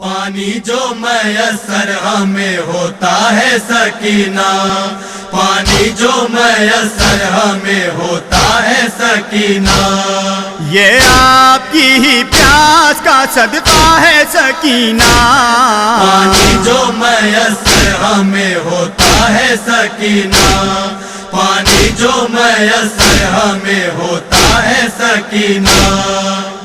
پانی جو میسر ہمیں ہوتا ہے سکینہ، پانی جو میسر ہمیں ہوتا ہے سکینہ، یہ آپ کی ہی پیاس کا صدقہ ہے سکینہ، پانی جو میسر ہمیں ہوتا ہے سکینہ، پانی جو میسر ہمیں ہوتا ہے سکینہ،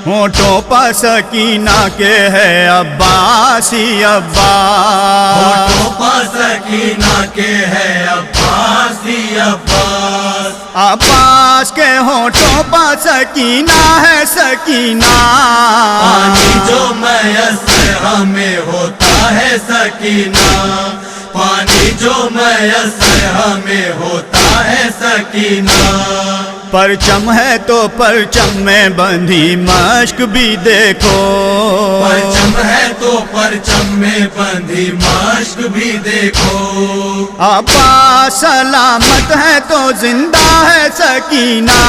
ہونٹوں پر سکینہ کے ہے عباسی عباس، ہونٹوں پر سکینہ کے ہے عباسی عباس، عباس کے ہونٹوں پر سکینہ ہے سکینہ، پانی جو میسر ہمیں ہوتا ہے سکینہ، پانی جو میسر ہمیں ہوتا ہے سکینہ، پرچم ہے تو پرچم میں بندھی مشک بھی دیکھو، پرچم ہے تو پرچم میں بندھی مشک بھی دیکھو، عباس سلامت ہے تو زندہ ہے سکینہ،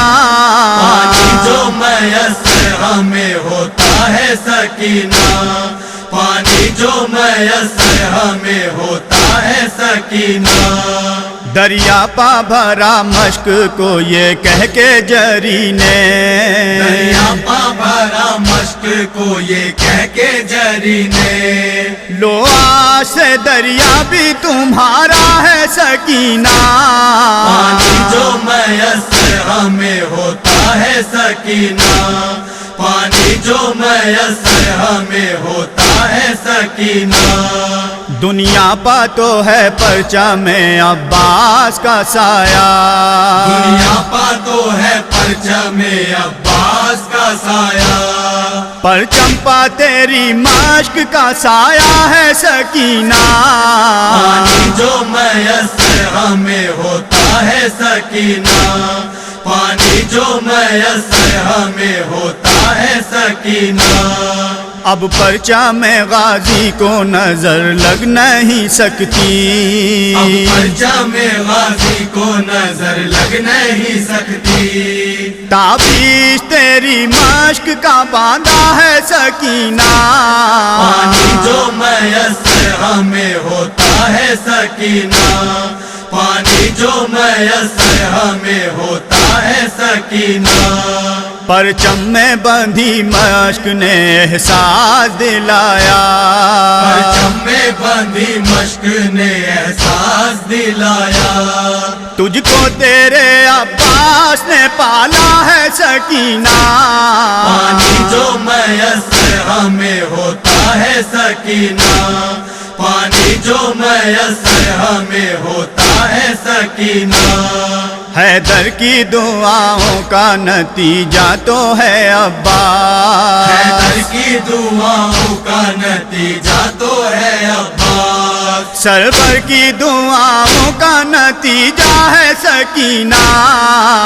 پانی جو میسر ہمیں ہوتا ہے سکینہ، پانی جو میسر ہمیں ہوتا ہے سکینہ، دریا پا بھرا مشک کو یہ کہہ کے جری نے، دریا پا بھرا مشک کو یہ کہہ کے جری نے، لو آج سے دریا بھی تمہارا ہے سکینہ، پانی جو میسر ہمیں ہوتا ہے سکینہ، پانی جو میسر ہمیں ہوتا ہے سکینہ، دنیا پا تو ہے پرچم عباس کا سایہ، دنیا پا تو ہے پرچم عباس کا سایہ، پرچم پا تیری مشک کا سایہ ہے سکینہ، پانی جو میسر ہمیں ہوتا ہے سکینہ، پانی جو میسر ہمیں ہوتا ہے سکینہ، اب پرچم غازی کو نظر لگ نہیں سکتی، اب پرچم غازی کو نظر لگ نہیں سکتی، تابیش تیری مشک کا باندھا ہے سکینہ، پانی جو میسر ہمیں ہوتا ہے سکینہ، پانی جو میسر ہمیں ہوتا ہے سکینہ، پرچم میں بندھی مشک نے احساس دلایا، پرچم میں بندھی مشک نے احساس دلایا، تجھ کو تیرے عباس نے پالا ہے سکینہ، پانی جو میسر ہمیں ہوتا ہے سکینہ، پانی جو میسر ہمیں ہوتا ہے سکینہ، حیدر کی دعاؤں کا نتیجہ تو ہے عباس، حیدر کی دعاؤں کا نتیجہ تو ہے عباس، سرور کی دعاؤں کا نتیجہ ہے سکینہ،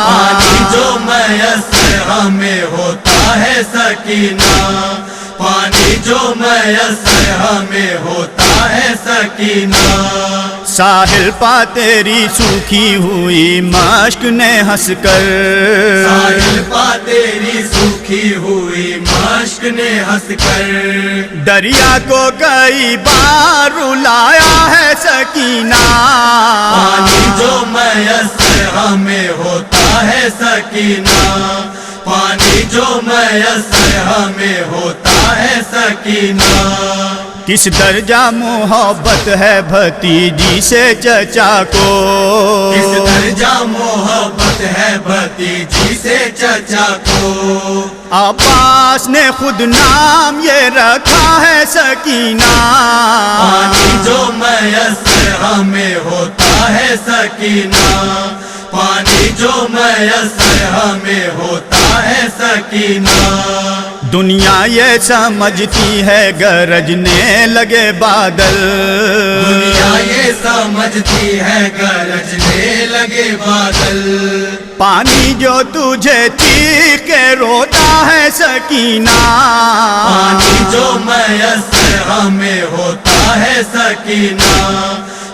پانی جو میسر ہمیں ہوتا ہے سکینہ، پانی جو میسر ہمیں ہوتا ہے سکینہ، ساحل پا تیری سوکھی ہوئی مشک نے ہنس کر، ساحل پا تیری سوکھی ہوئی مشک نے ہنس کر، دریا کو کئی بار رلایا ہے سکینہ، پانی جو میسر ہمیں ہوتا ہے سکینہ، پانی جو میسر ہمیں ہوتا ہے سکینہ، کس درجہ محبت ہے بھتیجی سے چچا کو، کس درجہ محبت ہے بھتیجی سے چچا کو، عباس نے خود نام یہ رکھا ہے سکینہ، پانی جو میسر ہمیں ہوتا ہے سکینہ، پانی جو میسر ہمیں ہوتا ہے سکینہ، دنیا یہ سمجھتی ہے گرجنے لگے بادل، دنیا یہ سمجھتی ہے گرجنے لگے بادل، پانی جو تجھے چیخ کے روتا ہے سکینہ، پانی جو میسر ہمیں ہوتا ہے سکینہ،